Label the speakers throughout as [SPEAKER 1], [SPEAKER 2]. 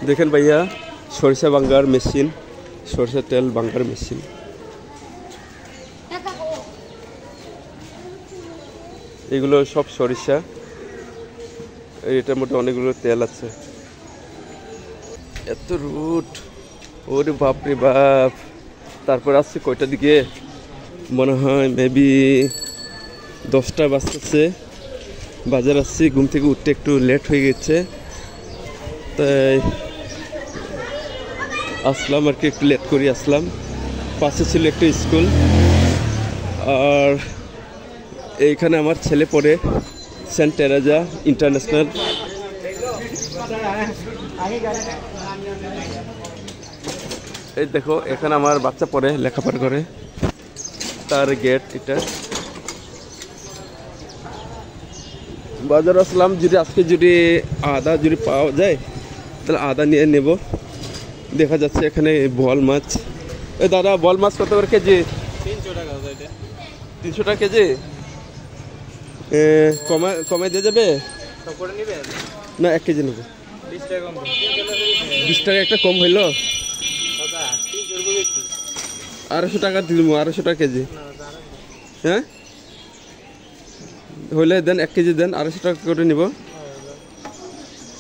[SPEAKER 1] দেখেন ভাইয়া সরিষা ভাঙ্গার মেশিন, সরিষা তেল ভাঙ্গার মেশিন। এগুলো সব সরিষা, এটার মধ্যে অনেকগুলো তেল আছে। এত রুট, ওরে বাপরে বাপ। তারপর আসছে কয়টার দিকে, মনে হয় মেবি 10টা বাজতেছে। বাজার আসছি, ঘুম থেকে উঠতে একটু লেট হয়ে গেছে, তাই আসলাম আর কি, একটু লেট করে আসলাম। পাশে ছিল একটা স্কুল, আর এইখানে আমার ছেলে পড়ে, সেন্ট টেরেজা ইন্টারন্যাশনাল। এই দেখো এখানে আমার বাচ্চা পড়ে, লেখাপড়া করে, তার গেট এটা। বাজার আসলাম, যদি আজকে যদি আদা যদি পাওয়া যায় তাহলে আদা নিয়ে নেব। দেখা যাচ্ছে এখানে বোয়াল মাছ। এই দাদা বোয়াল মাছ কত করে কেজি?
[SPEAKER 2] 300 টাকা।
[SPEAKER 1] 300 টাকা কেজি। কমায় দিয়ে যাবে না? 1 কেজি নেব।
[SPEAKER 2] 20 টাকা কম।
[SPEAKER 1] 20 টাকা একটা কম হইলো। 250 টাকা দিব, 250 টাকা কেজি। হ্যাঁ হইলে দেন, 1 কেজি দেন, 250 টাকা করে নিব।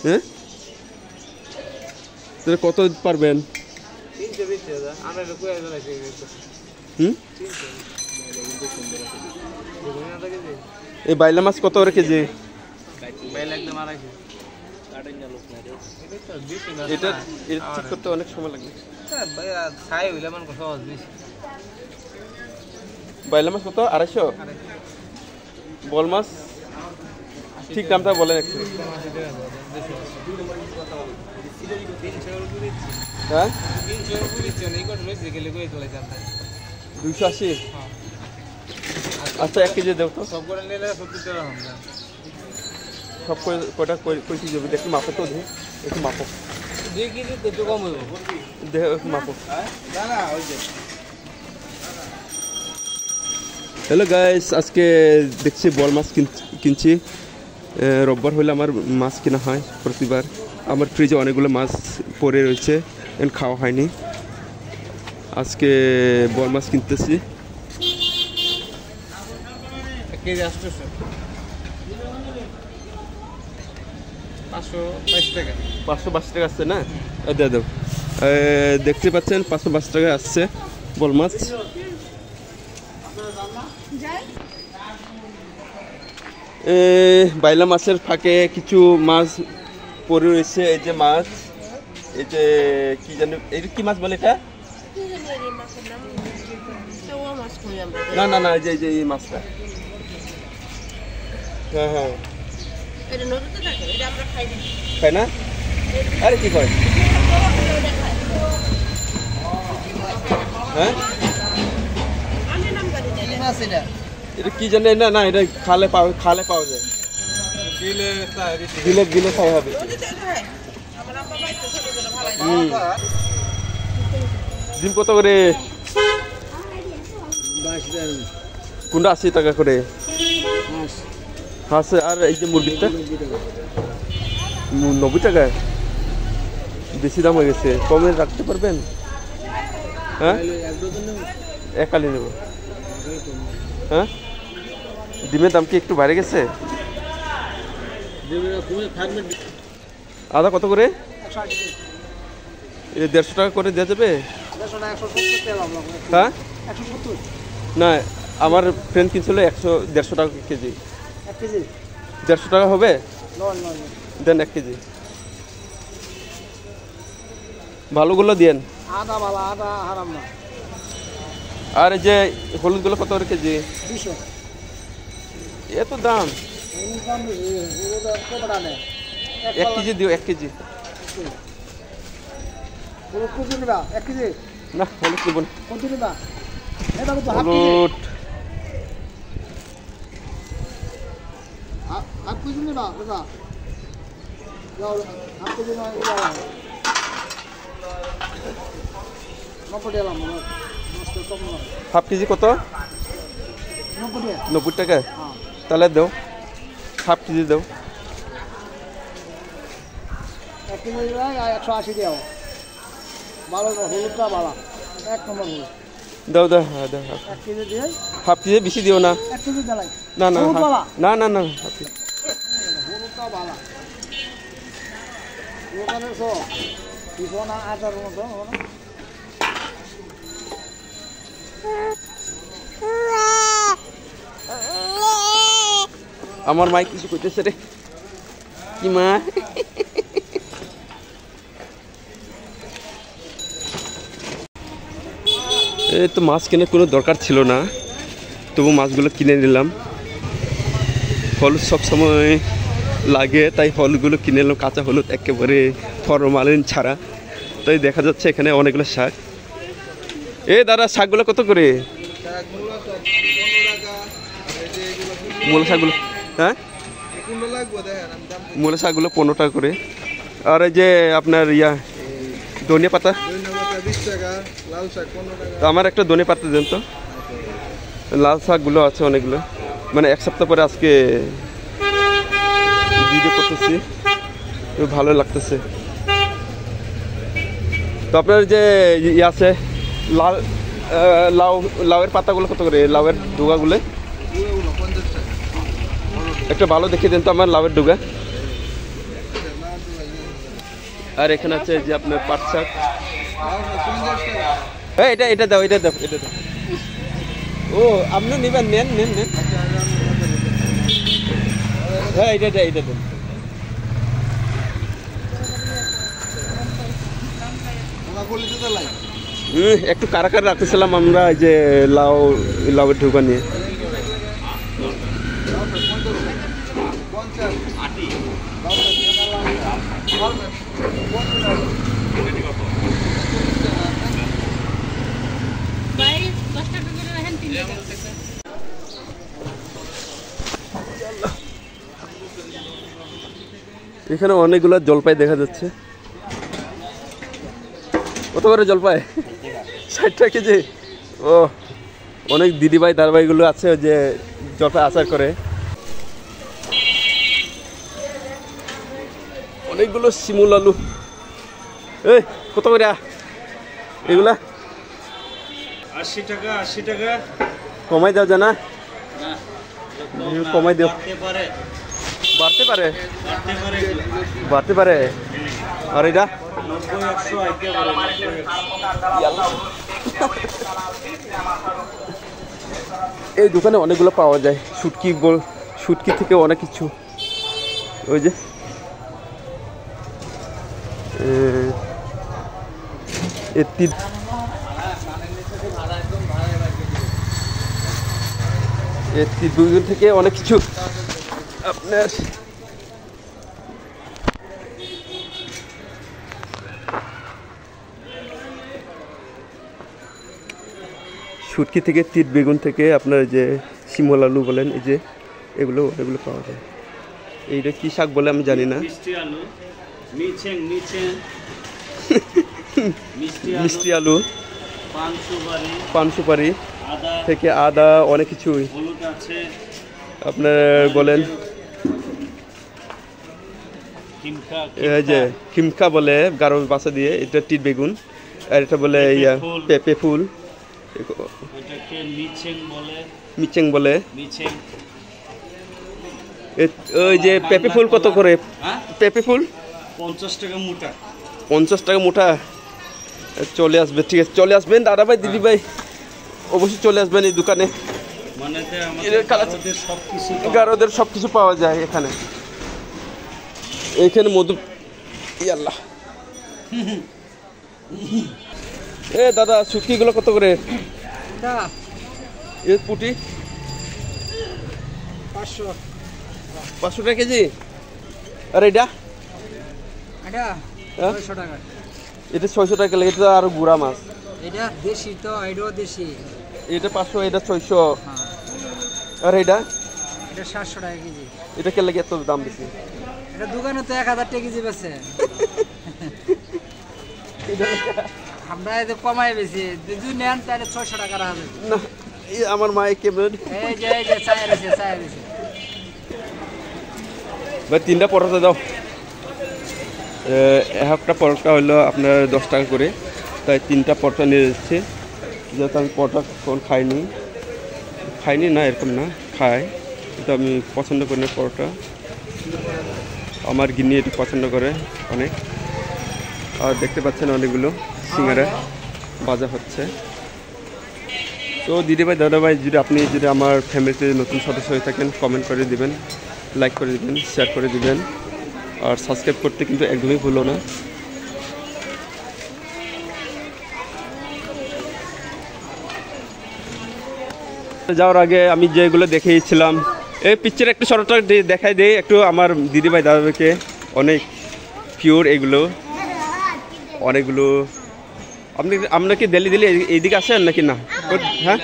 [SPEAKER 1] হ্যাঁ তাহলে কত পারবেন? এই বাইলা মাছ কত করে কেজি? এটা ঠিক করতে অনেক সময় লাগবে। বাইলা মাছ কত? 250। বল মাছ ঠিক দামটা বলেন একটু। হ্যাঁ 280। আচ্ছা 1 কেজি দেও তো।
[SPEAKER 2] সব করে নিলে 70 টাকা হবে।
[SPEAKER 1] সব কয়টা কইছি যাবে দেখি, মাপো তো, দেখি একটু মাপো।
[SPEAKER 2] 2 কেজি একটু কম হইব,
[SPEAKER 1] দেখো একটু মাপো।
[SPEAKER 2] না না ওই যে।
[SPEAKER 1] হ্যালো গাইস, আজকে দেখছি বল মাছ কিনছি। রোববার হলে আমার মাছ কেনা হয় প্রতিবার। আমার ফ্রিজে অনেকগুলো মাছ পড়ে রয়েছে, খাওয়া হয়নি। আজকে বল মাছ কিনতেছি।
[SPEAKER 2] 1 কেজি 800। 522 টাকা।
[SPEAKER 1] 522 টাকা আসছে না? দে দাও। দেখতে পাচ্ছেন 522 টাকা আসছে বল মাছ। বাইলা মাছের ফাঁকে কিছু মাছ পড়ে রয়েছে। এই যে মাছ, এই যে কি জানি, এই কি মাছ বলে এটা? না না না, এই যে এই মাছটা। হ্যাঁ হ্যাঁ খাই না? আরে কি কয়? হ্যাঁ এটা কি জানি না, না এটা খালে পাওয়া যায়। দিলে খাই হবে। ডিম কত করে? কোনটা 80 টাকা করে? আছে। আর এই যে মুরগিটা 90 টাকা। বেশি দাম হয়ে গেছে, কমে রাখতে পারবেন? হ্যাঁ 1 কালি নেব। হ্যাঁ ডিমের দাম কি একটু বাইরে গেছে? আদা কত করে? 150 টাকা করে দেওয়া যাবে? হ্যাঁ না, আমার ফ্রেন্ড কিনছিল 150 টাকা কেজি। 150 টাকা হবে? দেন 1 কেজি। ভালোগুলো দেন। আর এই যে হলুদগুলো কত করে কেজি?
[SPEAKER 2] 200।
[SPEAKER 1] এত দাম? 1 কেজি দিও, 1 কেজি। না হলুদ দেবো না। হলুদ হাফ কেজি কত? 90 টাকা। তাহলে দাও, হাফ কেজি দাও।
[SPEAKER 3] 1 কেজি 180 টাকা ভালো হলুদটা ভালো 1 নম্বর হলুদ
[SPEAKER 1] দাও দাও হ্যাঁ দাও
[SPEAKER 3] 1 কেজি দিয়ে
[SPEAKER 1] হাফ কেজি বেশি দিও না
[SPEAKER 3] 1 কেজি দিলাই
[SPEAKER 1] না না
[SPEAKER 3] হলুদ বালা
[SPEAKER 1] না না না হাফ কেজি।
[SPEAKER 3] হলুদটা ভালো ওখানে তো পিছনা আটার মতো না
[SPEAKER 1] আমার মাই কিছু কইতেছে রে কি মা এই তো মাছ কেনার কোনো দরকার ছিল না তবু মাছগুলো কিনে নিলাম হলুদ সবসময় লাগে তাই হলুদগুলো কিনে নিলাম কাঁচা হলুদ একেবারে ফরমালিন ছাড়া তাই দেখা যাচ্ছে এখানে অনেকগুলো শাক দাদা শাকগুলো কত করে মূল শাকগুলো হ্যাঁ মূল শাকগুলো 15 টাকা করে আর এই যে আপনার ধনিয়া পাতা
[SPEAKER 2] 20 টাকা লাল শাক 15 টাকা
[SPEAKER 1] তো আমার একটা ধনিয়া পাতা দেন তো লাল শাকগুলো আছে অনেকগুলো মানে এক সপ্তাহ পরে আজকে ভিডিও করতেছি ভালো লাগতেছে তো আপনার যে আছে লাল লাউয়ের পাতাগুলো কত করে লাউয়ের ডুগাগুলো একটা ভালো দেখে দেন তো আমার লাউয়ের ডুগা আর এখানে আছে যে আপনার পাট শাক এটা দাও এটা দাও এটা দাও ও আপনি নেবেন নেন নেন নেন হ্যাঁ এটা দেন একটু কারাকার রাখতেছিলাম আমরা যে লাউয়ের ঢোকা নিয়ে এখানে অনেকগুলো জলপাই দেখা যাচ্ছে কত করে জলপাই 60 টাকা কেজি ও অনেক দিদিভাই দাদাভাইগুলো আছে যে জলপাই আচার করে অনেকগুলো শিমুল আলু কত করে এগুলা
[SPEAKER 2] 80 টাকা
[SPEAKER 1] কমাই দাও জানা কমাই দাও বাড়তে পারে আর এটা এই দোকানে অনেকগুলো পাওয়া যায় শুটকি থেকে অনেক কিছু ওই যে দুজন থেকে অনেক কিছু আপনার শুটকি থেকে তিত বেগুন থেকে আপনার যে শিমল আলু বলেন এই যে এগুলো পাওয়া যায় এইটা কি শাক বলে আমি জানি না মিষ্টি আলু পান সুপারি থেকে আদা অনেক কিছুই আপনার বলেন এই যে খিমখা বলে গারো ভাষা দিয়ে এটা টিট বেগুন আর এটা বলে পেঁপে ফুল মিচেং বলে ওই যে পেঁপে ফুল কত করে পেঁপে ফুল 50 টাকা মোটা চলে আসবে ঠিক আছে চলে আসবেন দাদা ভাই দিদি ভাই অবশ্যই চলে আসবেন এই দোকানে গারোদের সবকিছু পাওয়া যায় এখানে মধু আল্লাহ দাদা শুটকি গুলো কত করে পুটি 500 টাকা কেজি আর এটা
[SPEAKER 3] 600 টাকা
[SPEAKER 1] এটা 600 টাকা লাগে এটা আর গুড়া মাছ
[SPEAKER 3] এটা দেশি তো এটাও দেশি
[SPEAKER 1] এটা 500 এটা 600 আর এটা
[SPEAKER 3] 700 টাকা কেজি
[SPEAKER 1] এটা কে লাগে এত দাম বেশি
[SPEAKER 3] এটা দোকানে তো 1000 টাকা কেজি বেচে আমরা এত কমাই বেশি যদি নেন তাহলে 600 টাকা রাখা যাবে
[SPEAKER 1] না আমার মায়ে কেমন
[SPEAKER 3] এই যে চাই রয়েছে
[SPEAKER 1] ভাই 3টা পরোটা দাও একটা পরোটা হলো আপনার 10 টাকা করে, তাই 3টা পরোটা নিয়ে যাচ্ছে। যেহেতু আমি পরোটা কখন খাইনি না, এরকম না, খাই, কিন্তু আমি পছন্দ করি না পরোটা। আমার গিন্নি এটি পছন্দ করে অনেক। আর দেখতে পাচ্ছেন অনেকগুলো সিঙ্গারা ভাজা হচ্ছে। তো দিদিভাই দাদাভাই, যদি আমার ফ্যামিলিতে নতুন সদস্য হয়ে থাকেন, কমেন্ট করে দিবেন, লাইক করে দিবেন, শেয়ার করে দিবেন, আর সাবস্ক্রাইব করতে কিন্তু একদমই ভুলো না। যাওয়ার আগে আমি যেগুলো দেখিয়েছিলাম, এই পিকচার একটু শর্টটা দেখাই দেই একটু আমার দিদিভাই দাদাভাইকে। অনেক পিওর এগুলো, অনেকগুলো। আপনার কি দিল্লি এইদিকে আসেন নাকি না? হ্যাঁ,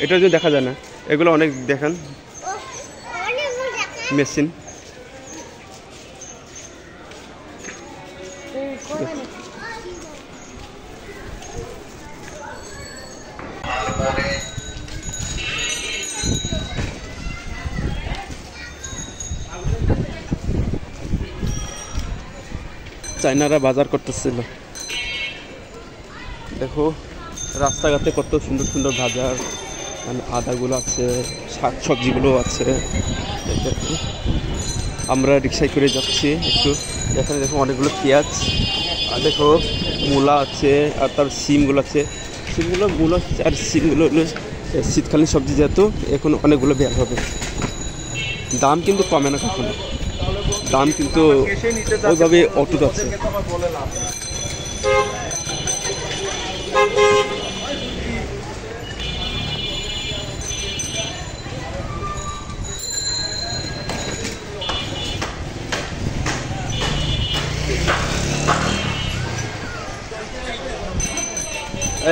[SPEAKER 1] এটা যদি দেখা যায় না, এগুলো অনেক দেখান মেশিন। চাইনারা বাজার করতেছিল। দেখো রাস্তাঘাটে কত সুন্দর সুন্দর বাজার, মানে আদাগুলো আছে, শাক সবজিগুলো আছে। আমরা রিক্সায় করে যাচ্ছি একটু। এখানে দেখো অনেকগুলো পেঁয়াজ, আর দেখো মূলা আছে, আর তার সিমগুলো আছে। মূলা আর সিমগুলো হলো শীতকালীন সবজি, যেহেতু এখন অনেকগুলো বের হবে। দাম কিন্তু কমে না কখনো, দাম কিন্তু ওইভাবে অটুট আছে।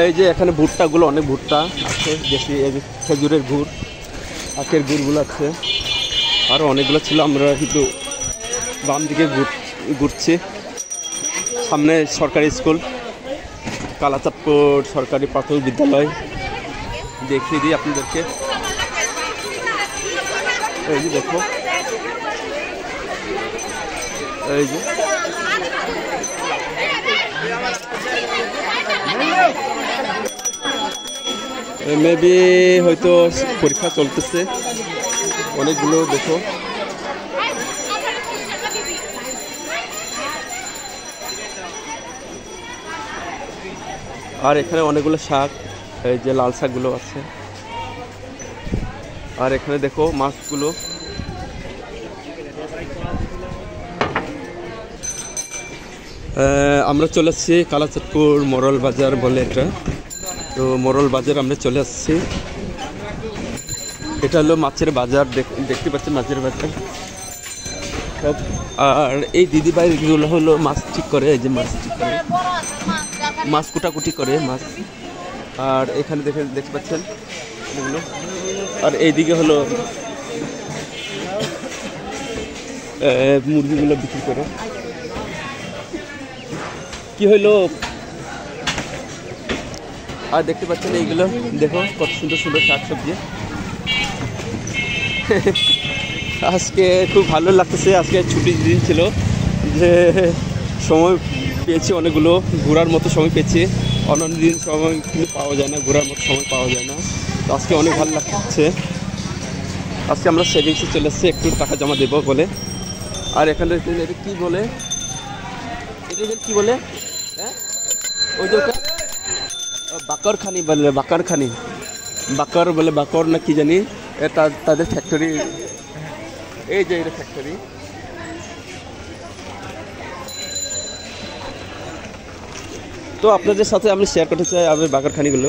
[SPEAKER 1] এই যে এখানে ভুট্টাগুলো, অনেক ভুট্টা আছে, দেশি খেজুরের গুড়, আখের গুড়গুলো আছে, আরও অনেকগুলো ছিল। আমরা কিন্তু বাম দিকে ঘুরছি। সামনে সরকারি স্কুল, কালাচাঁদপুর সরকারি প্রাথমিক বিদ্যালয়, দেখিয়ে দিই আপনাদেরকে। এই যে দেখো, এই যে মেবি হয়তো পরীক্ষা চলতেছে, অনেকগুলো দেখো। আর এখানে অনেকগুলো শাক, এই যে লাল শাকগুলো আছে। আর এখানে দেখো মাছগুলো। আমরা চলে আসছি কালাচাঁদপুর মোড়ল বাজার বলে এটা। তো মোড়ল বাজার আমরা চলে আসছি। এটা হলো মাছের বাজার, দেখতে পাচ্ছেন মাছের বাজার সব। আর এই দিদিভাইগুলো হলো মাছ ঠিক করে, এই যে মাছ ঠিক করে, মাছ কুটাকুটি করে মাছ। আর এখানে দেখতে পাচ্ছেন এগুলো। আর এইদিকে হলো মুরগিগুলো বিক্রি করে। কি হইলো? আর দেখতে পাচ্ছেন এইগুলো, দেখো কত সুন্দর সুন্দর শাক সবজি। আজকে খুব ভালো লাগতেছে, আজকে ছুটির দিন ছিল, যে সময় পেয়েছি অনেকগুলো, ঘোরার মতো সময় পেয়েছি। অন্যান্য দিন সময় কিন্তু পাওয়া যায় না, ঘোরার মতো সময় পাওয়া যায় না। তো আজকে অনেক ভালো লাগছে। আজকে আমরা সেভিংসে চলে এসেছি একটু টাকা জমা দেবো বলে। আর এখানে এটা কী বলে, এটা কী বলে, হ্যাঁ ওই যে ওটা বাকরখানি বলে, বাকর বলে, বাকর না কি জানি, তাদের ফ্যাক্টরি। এই যে এটা ফ্যাক্টরি। তো আপনাদের সাথে আমি শেয়ার করতে চাই আমি বাকরখানিগুলো,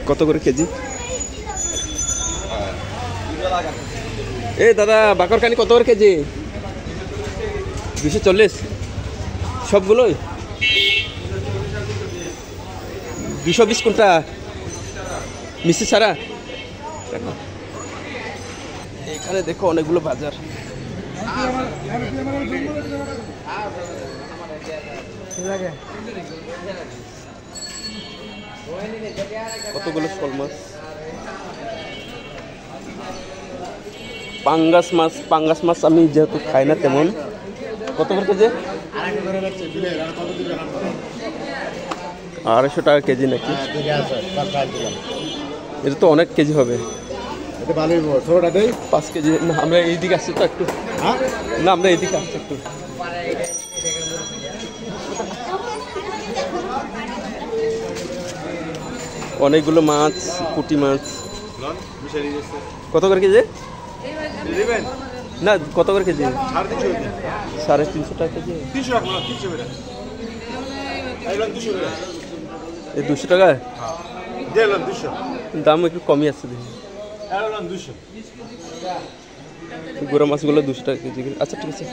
[SPEAKER 1] কত করে কেজি। এই দাদা বাকরখানি কত করে কেজি? 240 সবগুলোই। 220 কোনটা মিষ্টি ছাড়া? এখানে দেখো অনেকগুলো বাজার। কতগুলো শোল মাছ, পাঙ্গাস মাছ আমি যেহেতু খাই না তেমন, কত করে কেজি? 250 টাকা কেজি নাকি? এটা তো অনেক কেজি হবে। 5 কেজি না, আমরা এইদিকে আসছি তো একটু। না, আমরা এইদিকে আসছি একটু। অনেকগুলো মাছ, পুঁটি মাছ। কত করে কেজি? না, কত করে কেজি? 350 টাকা কেজি। এই 200 টাকায় দাম একটু কমই আছে দেখি। গোড়া মাছগুলো 200 টাকা কেজি। আচ্ছা, ঠিক আছে।